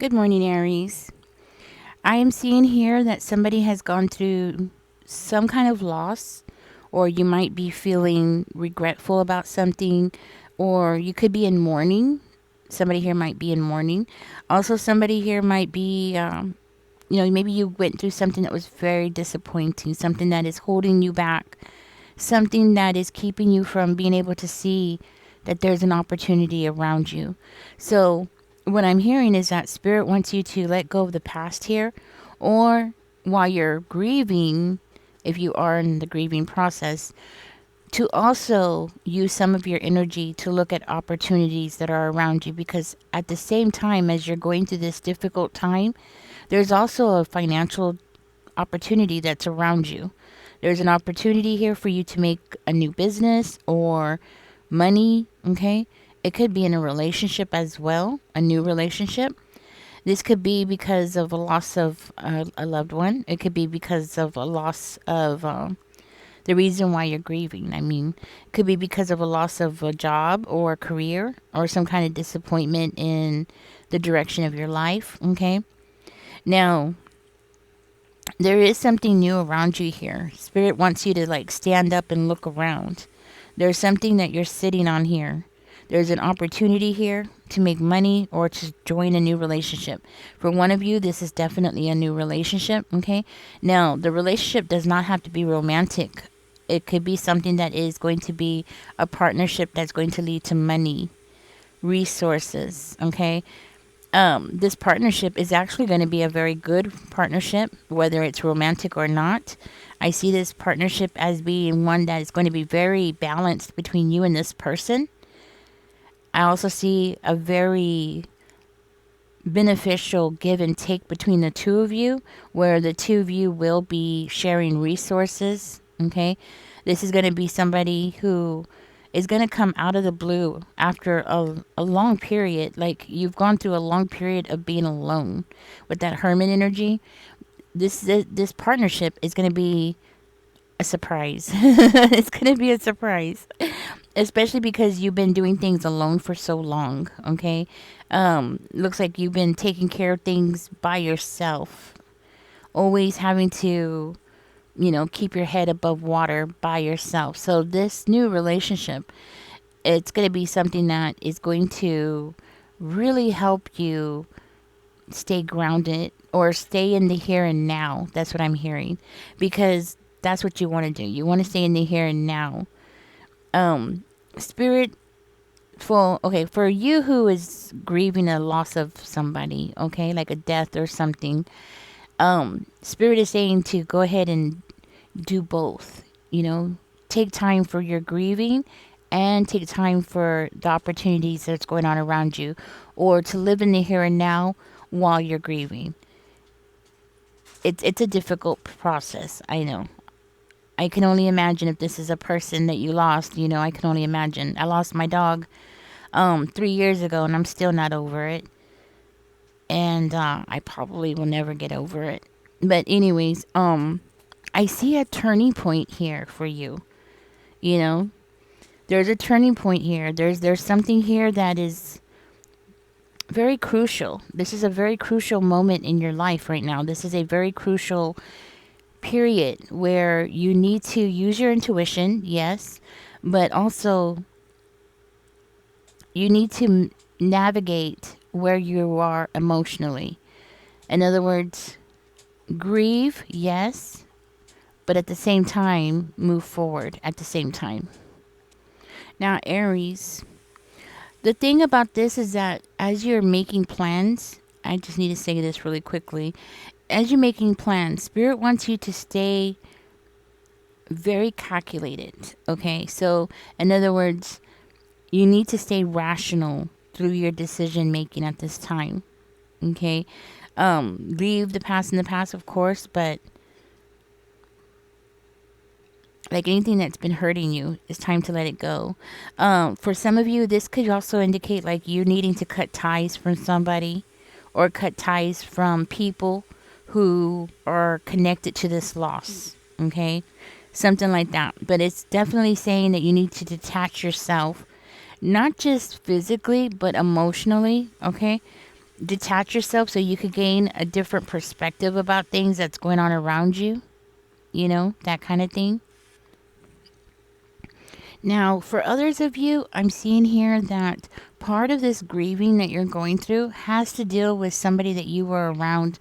Good morning, Aries. I am seeing here that somebody has gone through some kind of loss, or you might be feeling regretful about something, or you could be in mourning. Somebody here might be in mourning. Also, somebody here might be, maybe you went through something that was very disappointing, something that is holding you back, something that is keeping you from being able to see that there's an opportunity around you. So, what I'm hearing is that spirit wants you to let go of the past here, or while you're grieving, if you are in the grieving process, to also use some of your energy to look at opportunities that are around you, because at the same time as you're going through this difficult time, there's also a financial opportunity that's around you. There's an opportunity here for you to make a new business or money, okay? It could be in a relationship as well, a new relationship. This could be because of a loss of a loved one. It could be because of a loss of the reason why you're grieving. I mean, it could be because of a loss of a job or a career or some kind of disappointment in the direction of your life, okay? Now, there is something new around you here. Spirit wants you to like stand up and look around. There's something that you're sitting on here. There's an opportunity here to make money or to join a new relationship. For one of you, this is definitely a new relationship, okay? Now, the relationship does not have to be romantic. It could be something that is going to be a partnership that's going to lead to money, resources, okay? This partnership is actually going to be a very good partnership, whether it's romantic or not. I see this partnership as being one that is going to be very balanced between you and this person. I also see a very beneficial give and take between the two of you, where the two of you will be sharing resources. Okay. This is going to be somebody who is going to come out of the blue after a long period. Like you've gone through a long period of being alone with that hermit energy. This partnership is going to be a surprise. It's going to be a surprise, especially because you've been doing things alone for so long. Okay. Looks like you've been taking care of things by yourself, always having to, keep your head above water by yourself. So this new relationship, it's going to be something that is going to really help you stay grounded or stay in the here and now. That's what I'm hearing, because that's what you want to do. You want to stay in the here and now. Spirit for you who is grieving a loss of somebody, okay, like a death or something, Spirit is saying to go ahead and do both. Take time for your grieving and take time for the opportunities that's going on around you, or to live in the here and now while you're grieving. It's a difficult process, I know. I can only imagine if this is a person that you lost. I can only imagine. I lost my dog 3 years ago, and I'm still not over it. And I probably will never get over it. But anyways, I see a turning point here for you. You know, there's a turning point here. There's something here that is very crucial. This is a very crucial moment in your life right now. This is a very crucial period where you need to use your intuition, yes, but also you need to navigate where you are emotionally. In other words, grieve, yes, but at the same time, move forward at the same time. Now, Aries, the thing about this is that as you're making plans, I just need to say this really quickly. As you're making plans, Spirit wants you to stay very calculated. Okay. So, in other words, you need to stay rational through your decision making at this time. Okay. Leave the past in the past, of course, but like anything that's been hurting you, it's time to let it go. For some of you, this could also indicate like you needing to cut ties from somebody or cut ties from people who are connected to this loss. Okay. Something like that. But it's definitely saying that you need to detach yourself, not just physically, but emotionally. Okay. detach yourself so you could gain a different perspective about things that's going on around you, that kind of thing. Now, for others of you, I'm seeing here that part of this grieving that you're going through has to deal with somebody that you were around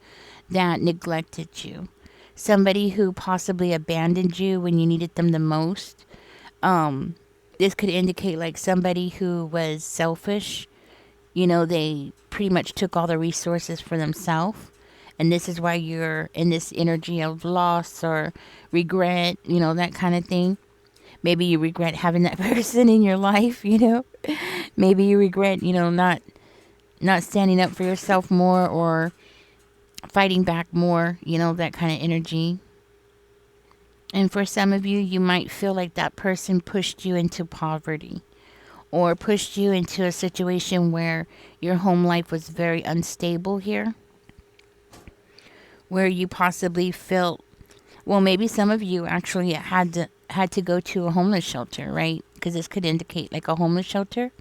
that neglected you. Somebody who possibly abandoned you when you needed them the most. This could indicate like somebody who was selfish. They pretty much took all the resources for themselves. And this is why you're in this energy of loss or regret, that kind of thing. Maybe you regret having that person in your life. Maybe you regret, not standing up for yourself more or fighting back more, that kind of energy. And for some of you, you might feel like that person pushed you into poverty or pushed you into a situation where your home life was very unstable here, where you possibly felt, well, maybe some of you actually had to go to a homeless shelter, right? Because this could indicate like a homeless shelter.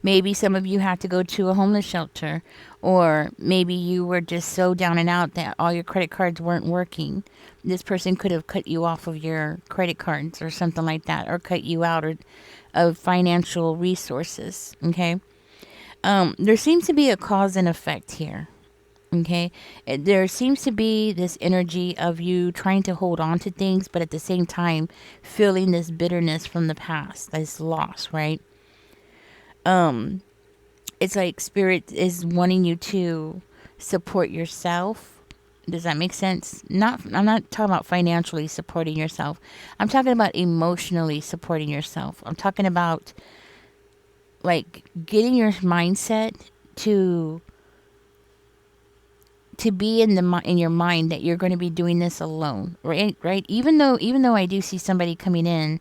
Maybe some of you had to go to a homeless shelter, or maybe you were just so down and out that all your credit cards weren't working. This person could have cut you off of your credit cards or something like that, or cut you out of financial resources. Okay. There seems to be a cause and effect here. Okay. There seems to be this energy of you trying to hold on to things, but at the same time feeling this bitterness from the past, this loss, right? It's like spirit is wanting you to support yourself. Does that make sense? I'm not talking about financially supporting yourself. I'm talking about emotionally supporting yourself. I'm talking about like getting your mindset to be in your mind that you're going to be doing this alone, right? Even though I do see somebody coming in.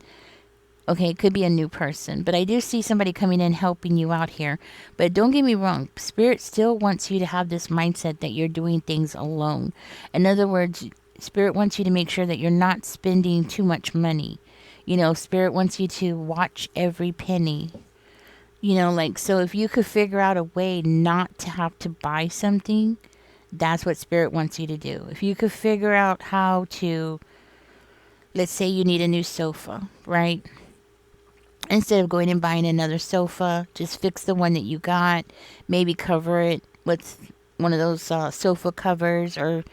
Okay, it could be a new person, but I do see somebody coming in helping you out here. But don't get me wrong, Spirit still wants you to have this mindset that you're doing things alone. In other words, Spirit wants you to make sure that you're not spending too much money. Spirit wants you to watch every penny. So if you could figure out a way not to have to buy something, that's what Spirit wants you to do. If you could figure out how to, let's say you need a new sofa, right? Instead of going and buying another sofa, just fix the one that you got. Maybe cover it with one of those sofa covers or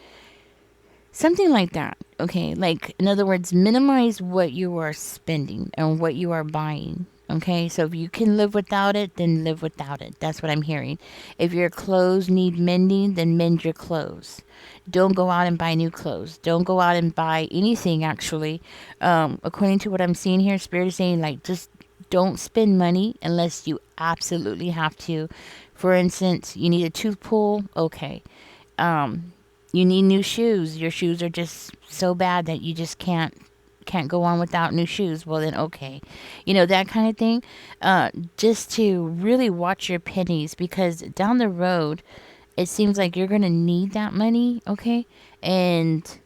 something like that. Okay, like in other words, minimize what you are spending and what you are buying. Okay, so if you can live without it, then live without it. That's what I'm hearing. If your clothes need mending, then mend your clothes. Don't go out and buy new clothes. Don't go out and buy anything, actually. According to what I'm seeing here, Spirit is saying, like, just don't spend money unless you absolutely have to. For instance, you need a tooth pull. Okay. You need new shoes. Your shoes are just so bad that you just can't go on without new shoes. Well, then, okay. That kind of thing. Just to really watch your pennies, because down the road, it seems like you're going to need that money. Okay. And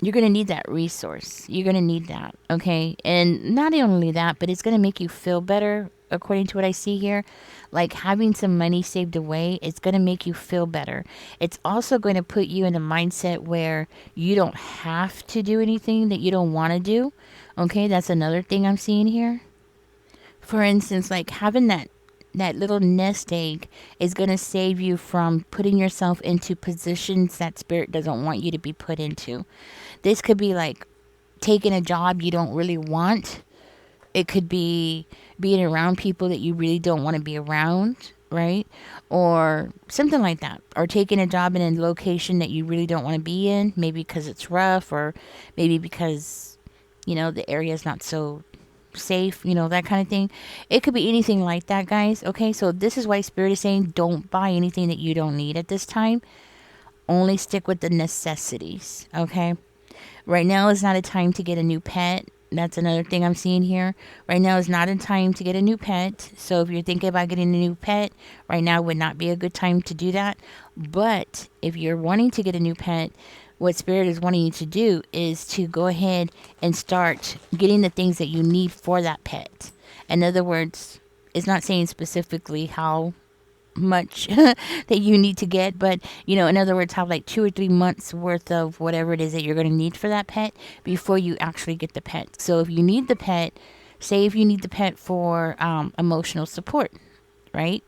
you're going to need that resource. You're going to need that. Okay. And not only that, but it's going to make you feel better. According to what I see here, like having some money saved away, it's going to make you feel better. It's also going to put you in a mindset where you don't have to do anything that you don't want to do. Okay. That's another thing I'm seeing here. For instance, like having that little nest egg is going to save you from putting yourself into positions that Spirit doesn't want you to be put into. This could be like taking a job you don't really want. It could be being around people that you really don't want to be around, right? Or something like that. Or taking a job in a location that you really don't want to be in, maybe because it's rough, or maybe because, the area is not so safe, that kind of thing. It could be anything like that, guys. Okay, so this is why Spirit is saying don't buy anything that you don't need at this time. Only stick with the necessities, okay? Right now is not a time to get a new pet. That's another thing I'm seeing here. Right now is not a time to get a new pet. So if you're thinking about getting a new pet, right now would not be a good time to do that. But if you're wanting to get a new pet, what Spirit is wanting you to do is to go ahead and start getting the things that you need for that pet. In other words, it's not saying specifically how much that you need to get, but in other words, have like 2 or 3 months worth of whatever it is that you're going to need for that pet before you actually get the pet. So if you need the pet, say if you need the pet for emotional support, right?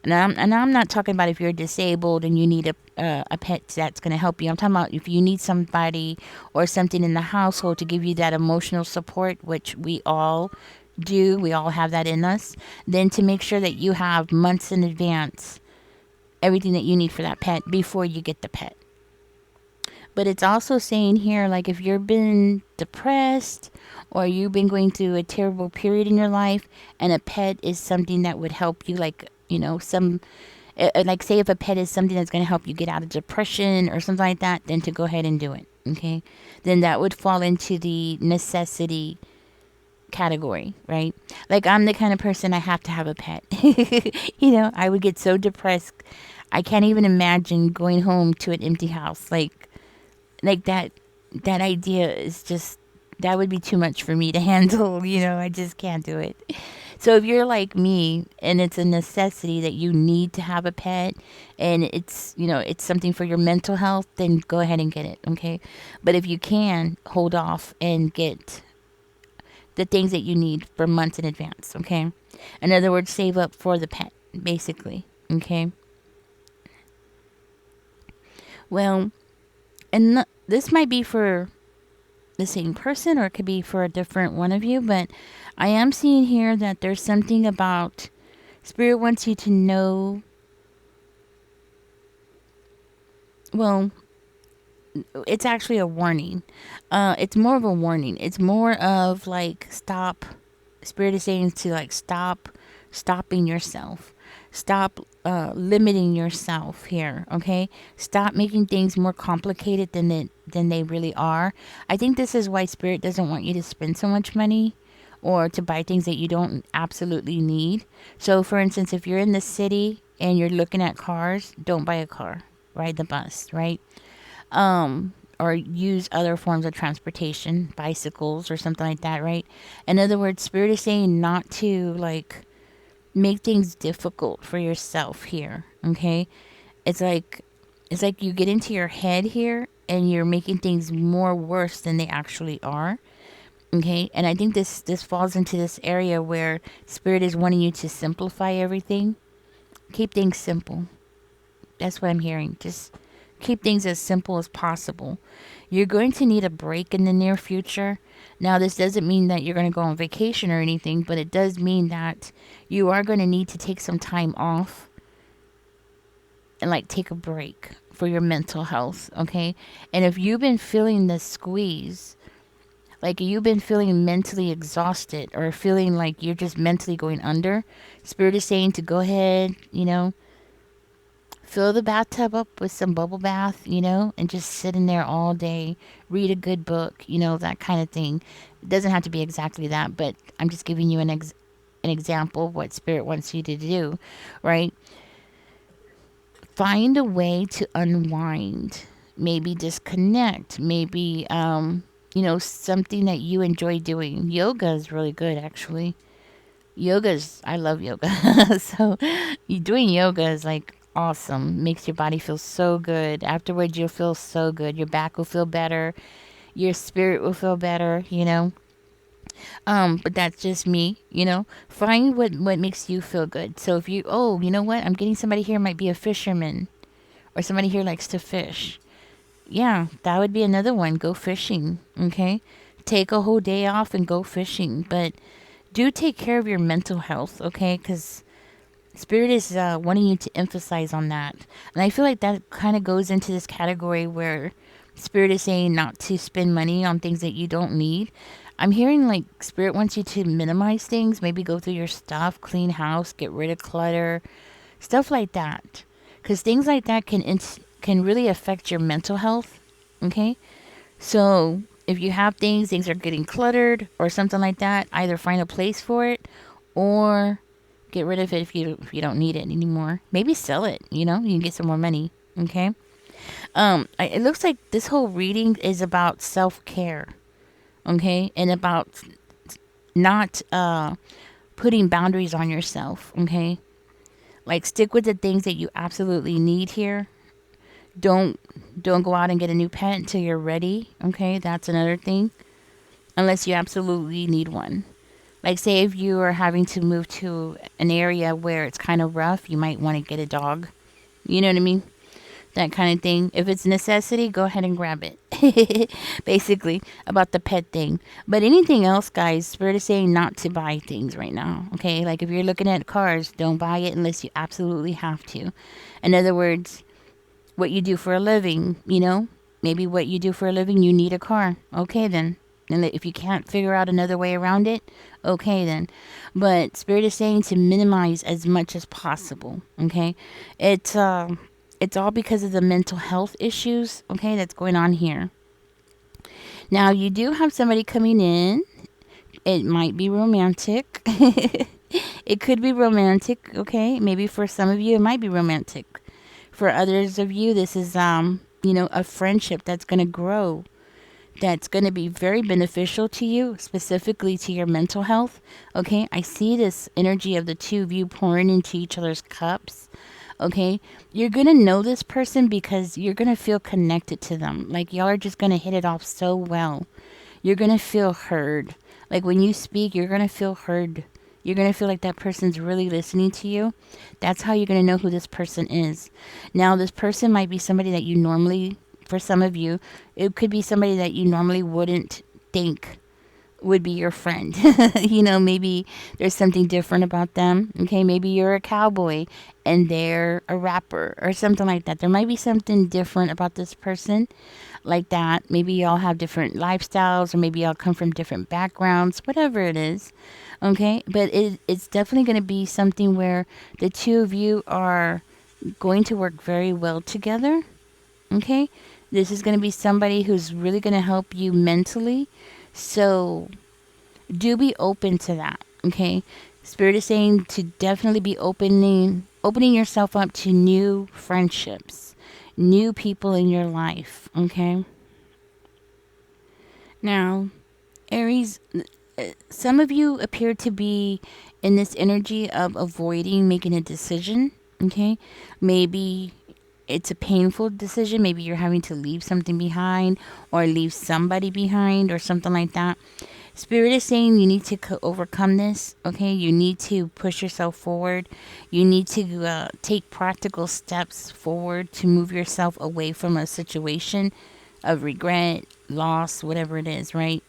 And I'm not talking about if you're disabled and you need a pet that's going to help you. I'm talking about if you need somebody or something in the household to give you that emotional support, which we all do. We all have that in us. Then to make sure that you have months in advance everything that you need for that pet before you get the pet. But it's also saying here, like if you've been depressed or you've been going through a terrible period in your life and a pet is something that would help you, like, like say if a pet is something that's going to help you get out of depression or something like that, then to go ahead and do it. Okay. Then that would fall into the necessity category, right? Like I'm the kind of person I have to have a pet. I would get so depressed. I can't even imagine going home to an empty house. Like that idea is just, that would be too much for me to handle. I just can't do it. So if you're like me and it's a necessity that you need to have a pet and it's something for your mental health, then go ahead and get it, okay? But if you can, hold off and get the things that you need for months in advance, okay? In other words, save up for the pet, basically, okay? Well, and this might be for the same person or it could be for a different one of you, but I am seeing here that there's something about Spirit wants you to know. Well, it's actually a warning. It's more of a warning. It's more of like stop. Spirit is saying to like stopping yourself. Stop limiting yourself here. Okay, stop making things more complicated than they really are. I think this is why Spirit doesn't want you to spend so much money or to buy things that you don't absolutely need. So, for instance, if you're in the city and you're looking at cars, don't buy a car. Ride the bus, right? Or use other forms of transportation, bicycles or something like that, right? In other words, Spirit is saying not to like make things difficult for yourself here, okay? It's like you get into your head here and you're making things more worse than they actually are. Okay? And I think this falls into this area where Spirit is wanting you to simplify everything. Keep things simple. That's what I'm hearing. Just keep things as simple as possible. You're going to need a break in the near future. Now, this doesn't mean that you're going to go on vacation or anything, but it does mean that you are going to need to take some time off and like take a break for your mental health, okay? And if you've been feeling the squeeze, like you've been feeling mentally exhausted or feeling like you're just mentally going under, Spirit is saying to go ahead, fill the bathtub up with some bubble bath, and just sit in there all day, read a good book, that kind of thing. It doesn't have to be exactly that, but I'm just giving you an example of what Spirit wants you to do, right? Find a way to unwind, maybe disconnect, maybe, something that you enjoy doing. Yoga is really good, actually. I love yoga. So you doing yoga is like awesome. Makes your body feel so good. Afterwards, you'll feel so good. Your back will feel better. Your spirit will feel better. But that's just me. Find what makes you feel good. So if you know what? I'm getting somebody here might be a fisherman or somebody here likes to fish. Yeah, that would be another one. Go fishing. Okay. Take a whole day off and go fishing. But do take care of your mental health, okay? Because Spirit is wanting you to emphasize on that. And I feel like that kind of goes into this category where Spirit is saying not to spend money on things that you don't need. I'm hearing like Spirit wants you to minimize things, maybe go through your stuff, clean house, get rid of clutter, stuff like that. Because things like that can really affect your mental health, okay? So if you have things are getting cluttered or something like that, either find a place for it or get rid of it if you don't need it anymore. Maybe sell it, you can get some more money, okay? It looks like this whole reading is about self-care, okay? And about not putting boundaries on yourself, okay? Like, stick with the things that you absolutely need here. Don't don't go out and get a new pet until you're ready. Okay, that's another thing. Unless you absolutely need one. Like, say if you are having to move to an area where it's kind of rough, you might want to get a dog. You know what I mean? That kind of thing. If it's a necessity, go ahead and grab it. Basically, about the pet thing. But anything else, guys, Spirit is saying not to buy things right now. Okay? Like, if you're looking at cars, don't buy it unless you absolutely have to. In other words, what you do for a living, maybe what you do for a living, you need a car. Okay, then. And if you can't figure out another way around it, okay, then. But Spirit is saying to minimize as much as possible. Okay? It's all because of the mental health issues, okay, that's going on here. Now, you do have somebody coming in. It might be romantic. It could be romantic, okay? Maybe for some of you, it might be romantic. For others of you, this is, a friendship that's going to grow. That's going to be very beneficial to you, specifically to your mental health. Okay, I see this energy of the two of you pouring into each other's cups. Okay, you're going to know this person because you're going to feel connected to them. Like, y'all are just going to hit it off so well. You're going to feel heard. Like, when you speak, you're going to feel heard. You're going to feel like that person's really listening to you. That's how you're going to know who this person is. Now, this person might be somebody that you normally, for some of you, it could be somebody that you normally wouldn't think would be your friend. Maybe there's something different about them. Okay, maybe you're a cowboy and they're a rapper or something like that. There might be something different about this person like that. Maybe y'all have different lifestyles, or maybe y'all come from different backgrounds, whatever it is. Okay, but it's definitely going to be something where the two of you are going to work very well together. Okay, this is going to be somebody who's really going to help you mentally. So do be open to that. Okay, Spirit is saying to definitely be opening yourself up to new friendships, new people in your life. Okay. Now, Aries, some of you appear to be in this energy of avoiding making a decision. Okay, maybe it's a painful decision. Maybe you're having to leave something behind or leave somebody behind or something like that. Spirit is saying you need to overcome this, okay? You need to push yourself forward. You need to take practical steps forward to move yourself away from a situation of regret, loss, whatever it is, right?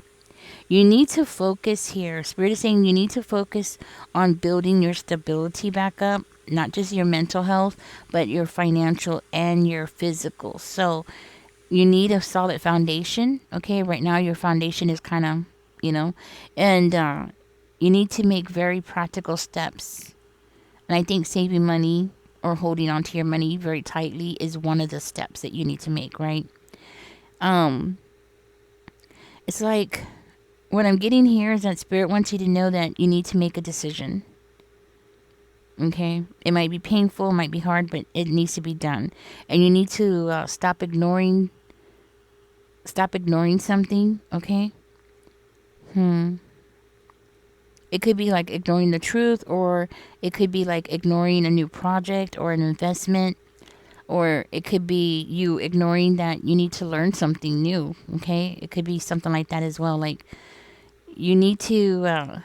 You need to focus here. Spirit is saying you need to focus on building your stability back up, not just your mental health, but your financial and your physical. So you need a solid foundation. Okay, right now your foundation is kind of, and you need to make very practical steps. And I think saving money or holding on to your money very tightly is one of the steps that you need to make, right? It's like what I'm getting here is that Spirit wants you to know that you need to make a decision. Okay, it might be painful, it might be hard, but it needs to be done, and you need to stop ignoring something. Okay. It could be like ignoring the truth, or it could be like ignoring a new project or an investment, or it could be you ignoring that you need to learn something new. Okay, it could be something like that as well. Like, you need to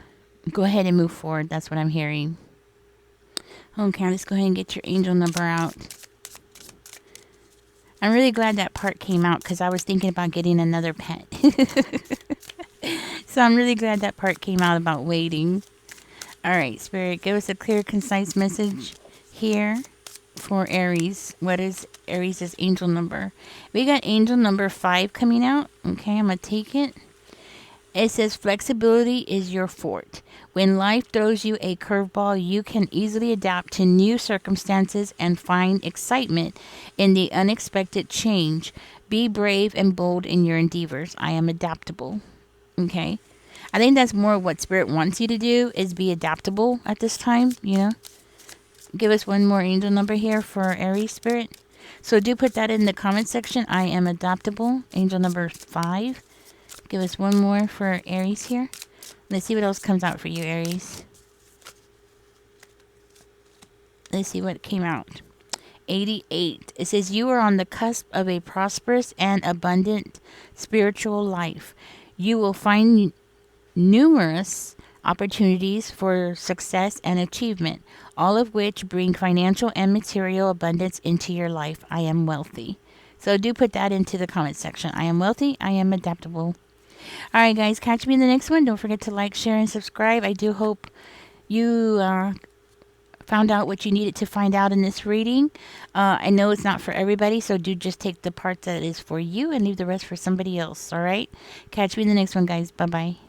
go ahead and move forward. That's what I'm hearing. Okay, let's go ahead and get your angel number out. I'm really glad that part came out because I was thinking about getting another pet. So I'm really glad that part came out about waiting. All right, Spirit, give us a clear, concise message here for Aries. What is Aries' angel number? We got angel number 5 coming out. Okay, I'm going to take it. It says flexibility is your fort. When life throws you a curveball, you can easily adapt to new circumstances and find excitement in the unexpected change. Be brave and bold in your endeavors. I am adaptable. Okay. I think that's more what Spirit wants you to do, is be adaptable at this time, Give us one more angel number here for Aries, Spirit. So do put that in the comment section. I am adaptable. Angel number 5. Give us one more for Aries here. Let's see what else comes out for you, Aries. Let's see what came out. 88. It says, you are on the cusp of a prosperous and abundant spiritual life. You will find numerous opportunities for success and achievement, all of which bring financial and material abundance into your life. I am wealthy. So do put that into the comment section. I am wealthy. I am adaptable. All right, guys, catch me in the next one. Don't forget to like, share, and subscribe. I do hope you found out what you needed to find out in this reading. I know it's not for everybody, so do just take the part that is for you and leave the rest for somebody else. All right? Catch me in the next one, guys. Bye bye.